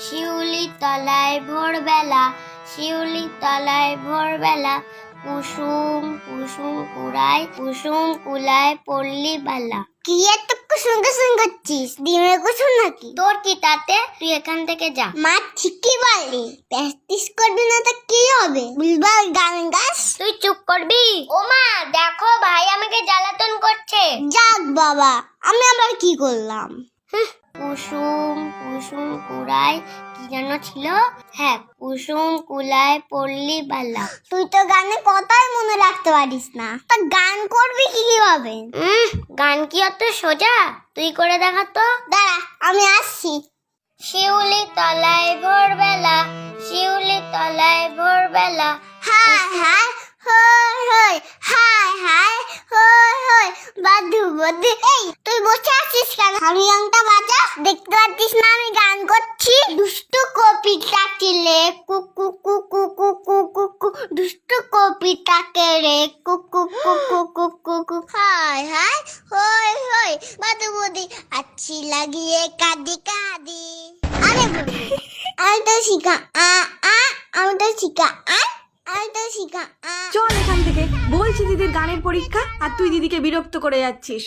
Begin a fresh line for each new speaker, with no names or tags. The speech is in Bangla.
শিউলি তলায় ভোরবেলা, শিউলি তলায় ভোরবেলা, কুসুম কুসুম কুড়ায়, কুসুম কুলায় পল্লী বালা। কি এত কুসুম কুসুম করছিস? ডিমের কুসুম নাকি? তোর কি তাতে? তুই এখান থেকে যা। মা ঠিকই বললি, প্র্যাকটিস করবি না তো কি হবে? বুলবাল গান গাস। তুই চুপ করবি? ও মা দেখো, ভাই আমাকে জ্বালাতন করছে। যাক বাবা, আমি আবার কি করলাম? কুসুম কুসুম কুড়ায়, কি যেন ছিল? হ্যাঁ, কুসুম কুলায় পল্লী বালা। তুই তো গানে কথাই মনে রাখতে পারিস না, তা গান করবি কিভাবে? গান কি অত সোজা? তুই করে দেখা তো। দাঁড়া, আমি আসছি। শিউলি তলায় ভোরবেলা, শিউলি তলায় ভোরবেলা, হায় হায় হই হই, হায় হায় হই হই, বাদু বাদু। এই তুই বসে আছিস কেন? হারমোনিয়ামটা বাজা। দেখতে পাচ্ছিস না আমি গান করছি? দুষ্টু কপিটাকে রে কুকু কুকু কুকু কুকু, দুষ্টু কপিটাকে রে কুকু কুকু কুকু কুকু, হায় হায় হই হই, বাদু বাদু, আচ্ছি লাগিয়ে কাঁদি কাঁদি। আরে আমি তো শিখা আমি তো শিখা আমি তো শিখা।
চল এখান থেকে, বলছি দিদির গানের পরীক্ষা আর তুই দিদিকে বিরক্ত করে যাচ্ছিস।